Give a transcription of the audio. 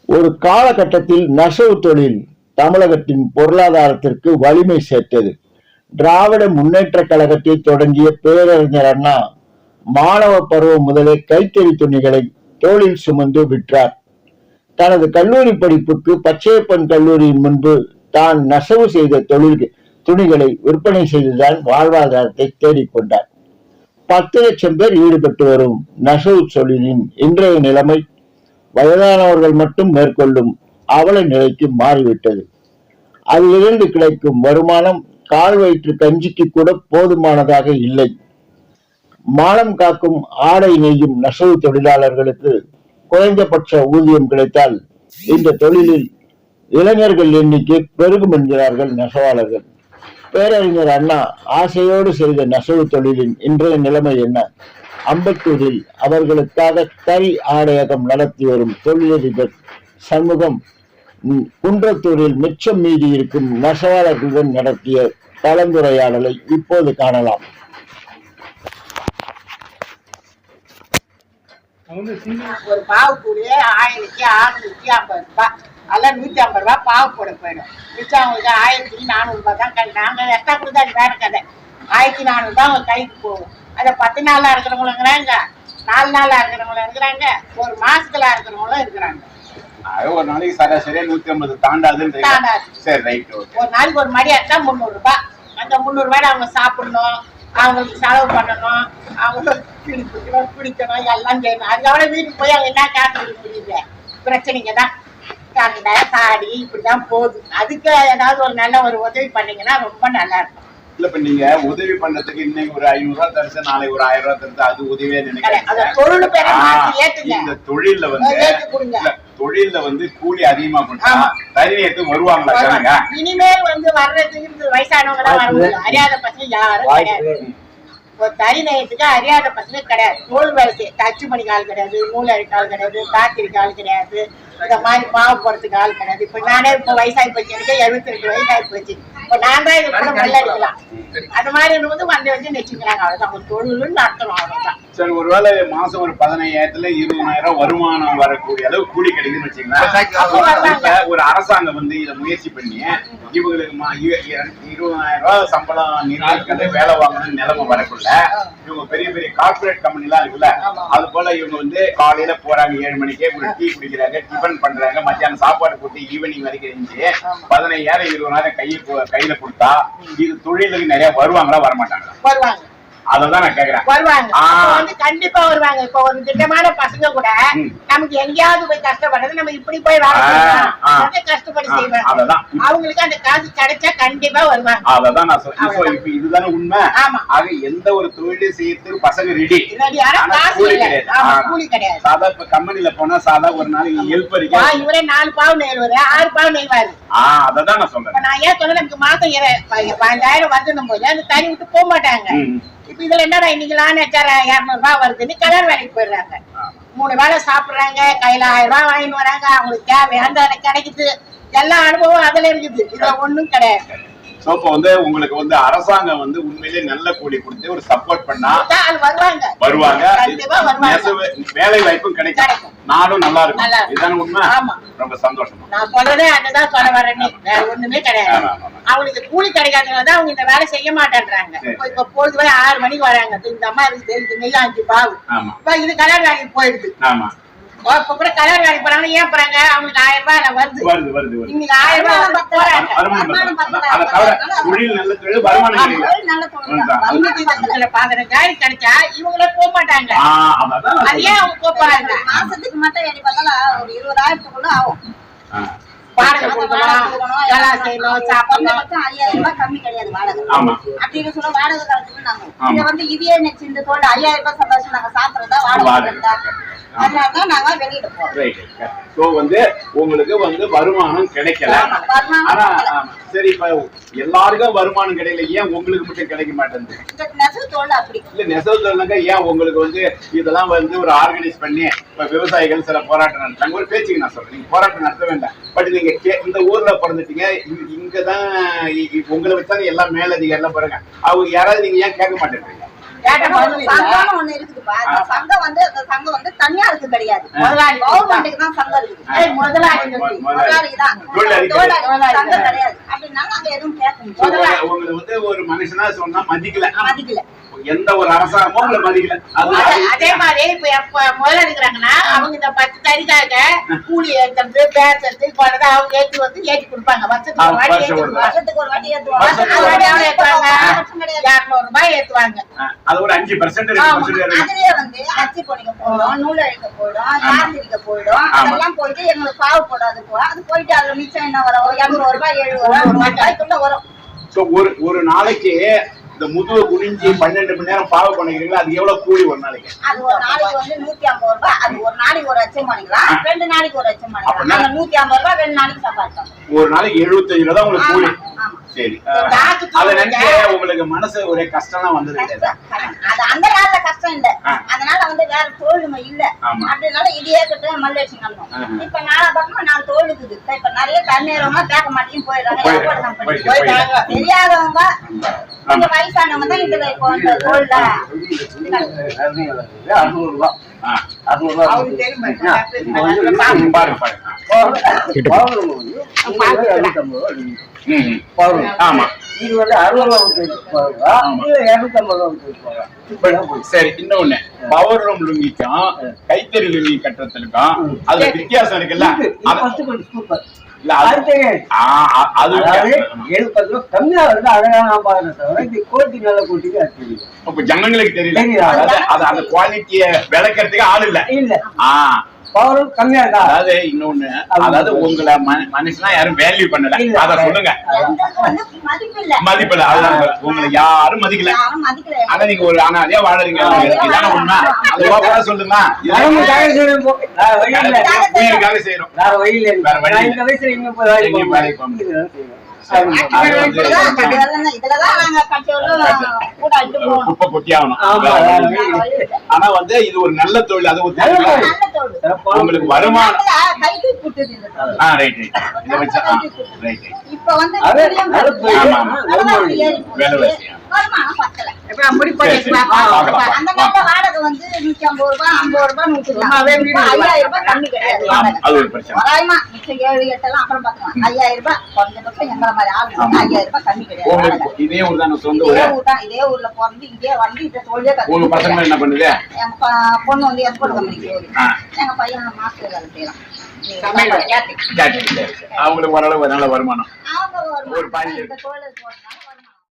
ஒரு காலகட்டத்தில் நெசவு தொழில் தமிழகத்தின் பொருளாதாரத்திற்கு வலிமை சேர்த்தது. திராவிட முன்னேற்ற கழகத்தை தொடங்கிய பேரறிஞர் அண்ணா மாணவ பருவம் முதலே கைத்தறி துணிகளை தோளில் சுமந்து விற்றார். தனது கல்லூரி படிப்புக்கு பச்சையப்பன் கல்லூரியின் முன்பு தான் நெசவு செய்த துணிகளை விற்பனை செய்துதான் வாழ்வாதாரத்தை தேடிக்கொண்டார். 10 லட்சம் பேர் ஈடுபட்டு வரும் நெசவு தொழிலின் இன்றைய நிலைமை வயதானவர்கள் மட்டும் மேற்கொள்ளும் அவல நிலைக்கு மாறிவிட்டது. அதிலிருந்து கிடைக்கும் வருமானம் கால் வயிற்று கஞ்சிக்கு கூட போதுமானதாக இல்லை. மானம் காக்கும் ஆடை நெய்யும் நெசவு தொழிலாளர்களுக்கு குறைந்தபட்ச ஊதியம் கிடைத்தால் இந்த தொழிலில் இளைஞர்கள் எண்ணிக்கை பெருகும் என்கிறார்கள் நெசவாளர்கள். பேரறிஞர் அண்ணா ஆசையோடு செய்த நெசவு தொழிலின் இன்றைய நிலைமை என்ன? அம்பத்தூரில் அவர்களுக்காக தறி ஆடையகம் நடத்தி வரும் தொழிலதிபர் சண்முகம் குன்றத்தூரில் மிச்சம் மீதி இருக்கும் நெசவாளர்களுடன் நடத்திய கலந்துரையாடலை இப்போது காணலாம். ஒரு பாவு கூடிய 1650 ரூபாய், அதெல்லாம் 150 ரூபாய் பாவு போட போயிடும். மிச்சம் அவங்களுக்கு 1400 ரூபாய் தான். நாங்கள் எக்ஸ்ட்ரா கொடுத்தா அது வேற கதை. 1400 ரூபாய் அவங்க கைக்கு போகும். அதை 10 நாளா இருக்கிறவங்களும் இருக்கிறாங்க, 4 நாளா இருக்கிறவங்களும் இருக்கிறாங்க, ஒரு மாசத்துல இருக்கிறவங்களும் இருக்கிறாங்க. ஒரு நாளைக்கு சராசரியா 150 தாண்டாது. சரி, ரைட். ஒரு நாளைக்கு ஒரு மடி அடிச்சா 300 ரூபாய். அந்த 300 ரூபாய் அவங்க சாப்பிடணும், அவங்களுக்கு செலவு பண்ணணும், அவங்களுக்கு பிடிக்கணும், எல்லாம் செய்யணும். அதுக்காக வீட்டுக்கு போய் அவங்க என்ன காசு முடியல, பிரச்சனைங்க தான். கண்டை சாடி இப்படிதான் போகுது. அதுக்கு ஏதாவது ஒரு நல்ல ஒரு உதவி பண்ணீங்கன்னா ரொம்ப நல்லா இருக்கும். இல்ல, இப்ப நீங்க உதவி பண்றதுக்கு இன்னைக்கு ஒரு 500 ரூபாய் தரிசு, நாளைக்கு ஒரு 1000 ரூபாய் தரிசு, அது உதவியா நினைக்கிறேன். இந்த தொழில்ல வந்து கூலி அதிகமா பண்ணா தரிநேயத்துக்கு வருவாங்களா? இனிமேல் வர்றதுக்கு வயசானவங்க தான் வர முடியும். அறியாத பசங்க யாரும் கிடையாது. ஒரு தரிநேயத்துக்கு அறியாத பசங்க கிடையாது. நூல் வேலை தச்சு மணிக்கு ஆள் கிடையாது, நூல் அடிக்க ஆள் கிடையாது, காத்திரிக்க ஆள் கிடையாது, இந்த மாதிரி மாவு போறதுக்கு ஆள் கிடையாது. இப்ப நானே இப்ப வயசாகி போச்சு, எனக்கு 72 வயசாகி போச்சு. இப்ப நான் தான் இது கூட வெள்ள அடிக்கலாம். அது மாதிரி வந்து வச்சு நெச்சுக்கிறாங்க. அவ்வளவுதான் ஒரு தொழில் நடத்தணும், அவ்வளவுதான். சரி, ஒருவேளை மாசம் ஒரு 15,000 20,000 வருமானம் வரக்கூடிய அளவு கூலி கிடைக்குதுன்னு வச்சுக்கலாம். ஒரு அரசாங்கம் வந்து இதை முயற்சி பண்ணி இவங்களுக்கு 20,000 ரூபாய் சம்பளம் நிர்ணயிக்கிறது, வேலை வாங்கணும் நிலைமை வரக்குள்ள இவங்க பெரிய பெரிய கார்பரேட் கம்பெனி எல்லாம் இருக்குல்ல, அது போல இவங்க வந்து காலையில போறாங்க, 7 மணிக்கே ஒரு டீ குடிக்கிறாங்க, டிஃபன் பண்றாங்க, மத்தியானம் சாப்பாடு போட்டு ஈவினிங் வரைக்கும் இருந்துச்சு 15,000 20,000 கையில கொடுத்தா இது தொழிலுக்கு நிறைய வருவாங்களா வரமாட்டாங்களா? வருவாங்க. அததான் நான் கேக்குறேன். வருவாங்க, கண்டிப்பா வருவாங்க. இப்ப ஒரு திட்டமான பசங்க கூட நமக்கு எங்கேயாவது போய் கஷ்டப்படுறது, நம்ம இப்படி போய் கஷ்டப்பட்டு செய்வாங்க. அவங்களுக்கு அந்த காசு கிடைச்சா கண்டிப்பா வருவாங்க. அததான் நான் சொல்றேன். இப்ப இதுதானே உண்மை. ஆக எந்த ஒரு தொழிலையும் செய்யறதுக்கு பசங்க ரெடி. கூலி கிடையாது. சாதா இப்ப கம்பெனில போனா சாதா ஒரு நாளைக்கு ஹெல்ப்பருக்கு இவரே 4 பாவு நெய்வாரு, 6 பாவு நெய்வாரு. அததான் நான் சொல்றேன். நான் ஏன் சொல்றேன், நமக்கு மாசம் 15,000 வந்துடும் போது அந்த தனி விட்டு போக மாட்டாங்க. இப்ப இதுல என்னடா இன்னைக்கு 200 ரூபாய் வருதுன்னு கலர் வேலைக்கு போயிடுறாங்க. 3 வேலை சாப்பிடுறாங்க, கையில 1000 ரூபாய் வாங்கிட்டு வராங்க, அவங்களுக்கு தேவையான கிடைக்குது. எல்லா அனுபவம் அதுல இருக்குது. இதுல ஒண்ணும் கிடையாது. உங்களுக்கு அரசாங்கம் உண்மையிலே நல்ல கூலி கொடுத்து ஒரு சப்போர்ட் பண்ணா வருவாங்க. வேலை வாய்ப்பும் கிடைக்கும், நாடும் நல்லா இருக்கும். இதுதானே உண்மை. ரொம்ப சந்தோஷம். நான் சொல்றதே அதுதான் சொல்ல வரேன்னு, வேற ஒண்ணுமே கிடையாது. அவங்களுக்கு கூலி கிடைக்காதனாலதான் அவங்க இந்த வேலை செய்ய மாட்டேன்றாங்க. இப்ப பொழுது 6 மணிக்கு வராங்க, இந்த அம்மா இருக்குது நெய் 5 பாவு, இது கலர் வேலைக்கு போயிடுது. இப்ப கூட கலர் வேலைக்கு போறாங்க. ஏன் போறாங்க? அவங்களுக்கு 1000 ரூபாய் வருது. இன்னைக்கு 1000 ரூபாய் போறாங்க. கிடைச்சா இவங்களே போக மாட்டாங்க. அதே அவங்க போறாங்க. மாசத்துக்கு மட்டும் எப்படி பார்த்தாலும் ஒரு 20,000 ஆகும். வாடகை கொடுக்கணும், செய்யணும், சாப்பிடணும். 5,000 ரூபாய் கம்மி கிடையாது வாடகை. அப்படின்னு சொல்ல வாடகை காலத்துல நாங்க இதை இதே நெச்சு இந்த தோல் 5,000 ரூபாய் சம்பாதிச்சு நாங்க சாப்பிடறதா வாடகை. அதனாலதான் நாங்க வெளியில போறோம். உங்களுக்கு வருமானம் கிடைக்கல. ஆனா சரி, இப்ப எல்லாருக்கும் வருமானம் கிடைக்கல, ஏன் உங்களுக்கு மட்டும் கிடைக்க மாட்டேங்குது? நெசவு தொழில் அப்படி இல்ல. நெசவு தொழில்னாக்க ஏன் உங்களுக்கு இதெல்லாம் ஒரு ஆர்கனைஸ் பண்ணி இப்ப விவசாயிகள் சில போராட்டம் நடத்தாங்க. ஒரு பேச்சுக்கு நான் சொல்றேன், நீங்க போராட்டம் நடத்த வேண்டாம். பட் நீங்க இந்த ஊர்ல பிறந்துட்டீங்க, இங்கதான் உங்களை வச்சாலும் எல்லாம் மேலதிகாரிலாம் பாருங்க. அவங்க யாராவது நீங்க ஏன் கேட்க மாட்டேன்றீங்க? சங்கம்னு ஒண்ணு இருக்குதுப்பா. அந்த சங்கம் வந்து தனியாருக்கு கிடையாது, முதலாளி கவர்மெண்ட்டுக்கு தான் சங்கம் இருக்குது. முதலாளிக்கு தான் சங்கம் கிடையாது. அப்படின்னாலும் நாங்க எதுவும் பேச முடியாது. உங்களுக்கு வந்து ஒரு மனுஷனா சொன்னா மதிக்கல, மதிக்கல. எந்த ஒரு அரசாங்கமும் உங்களை மதிக்கல. அதே மாதிரி இப்ப முதல்ல எடுக்கிறாங்கன்னா அவங்க இந்த 10 தறிக்காக கூலி ஏற்றது பேசுறது கொண்டதை அவங்க ஏற்றி கொடுப்பாங்க. வருஷத்துக்கு ஒரு வாட்டி ஏற்றுவாங்க. வருஷத்துக்கு ஒரு வாட்டி ஏத்துவாங்க. வருஷத்துக்கு ஒரு வாட்டி எவ்வளவு ஏற்றுவாங்க? 200 ரூபாய் ஏற்றுவாங்க. அது ஒரு 5% அதுலயே வந்து அச்சு பொடிக்க போடும், நூல் அழிக்க போடும், காந்திரிக்க போயிடும். அதெல்லாம் போயிட்டு எங்களுக்கு பாவு போடாது போகும். அது போயிட்டு அதுல மிச்சம் என்ன வரும்? 200 ரூபாய் 70 ரூபாய்க்குள்ள வரும். ஒரு நாளைக்கு இந்த முதுவை குனிஞ்சி 12 மணி நேரம் பாவ பண்ணிக்கிறீங்களா? அது எவ்வளவு கூலி ஒரு நாளைக்கு? அது ஒரு நாளைக்கு வந்து 150 ரூபாய். அது ஒரு நாளைக்கு ஒரு அச்சம் பண்ணிக்கலாம், 2 நாளைக்கு ஒரு அச்சம் பண்ணிக்கலாம். நாங்க 150 ரூபாய் 2 நாளைக்கு சம்பாதிச்சோம். ஒரு நாளைக்கு 75 ரூபாய் தான் உங்களுக்கு கூலி. சரி, அத நினைச்சு உங்களுக்கு மனசு ஒரே கஷ்டம் தான் வந்தது? அது அந்த காலத்துல கஷ்டம் இல்ல, அதனால வந்து வேற தொழிலுமே இல்ல. அப்படினால இதையே கிட்ட மல்லேஷன் பண்ணோம். இப்ப 4 பக்கமா 4 தொழில் இருக்குது. இப்ப நிறைய தண்ணீரவங்க கேட்க மாட்டேன்னு போயிடுறாங்க. தெரியாதவங்க கொஞ்சம் வயசானவங்க தான் இதுல இப்போ அந்த தொழில 600 ரூபாய். அவங்களுக்கு தெரியும். ஆமா, இது வந்து 60 ரூபாய். சரி. இன்னொன்னு, பவர் ரூம் லுங்கிக்கும் கைத்தறி லுங்கி கட்டுறதுக்கும் அதுல வித்தியாசம் இருக்குல்ல? ஜனங்களுக்கு தெரியல, அந்த குவாலிட்டிய விளக்கறதுக்கு ஆள் இல்ல. கம்மியா இருக்கா? அதாவது இன்னொன்னு, அதாவது உங்களை மனுஷனா யாரும் வேல்யூ பண்ணல, அத சொல்லுங்க. மதிப்பில்ல, அதுதான் உங்களை யாரும் மதிக்கல. ஆனா நீங்க ஒரு அனாதையா வாழறீங்க. இதான உண்மை. அதுவா சொல்லுங்க. உயிருக்காக செய்யறோம். வேற வழி இதுலதான் நாங்க குப்பை கொட்டி ஆகணும். ஆனா வந்து இது ஒரு நல்ல தொழில். அது உங்களுக்கு வருமானம். இப்ப வந்து அந்த காலத்துல வாடகை வந்து 150 ரூபாய் 50 ரூபாய் 5000 ரூபாய் கம்மி கிடையாது. வராயமா மிச்சம் 7 8 எல்லாம் அப்புறம் பாக்கலாம். 5000 ரூபாய் குறைஞ்சபட்சம் எங்களை மாதிரி ஆளு 5000 ரூபாய் கம்மி கிடையாது. இதே ஊர் தான், இதே ஊர்ல பிறந்து இங்கே வந்து இந்த தொழிலே கத்துக்கிட்டு. பசங்க என்ன பண்ணுது? எங்க பொண்ணு வந்து எஸ்போர்ட் கம்பெனிக்கு போகுது. எங்க பையன் மாஸ்டர் வேலை செய்யலாம். அவங்களுக்கு ஓரளவு நல்ல வருமானம். அவங்க ஒரு தொழில் போறதுனால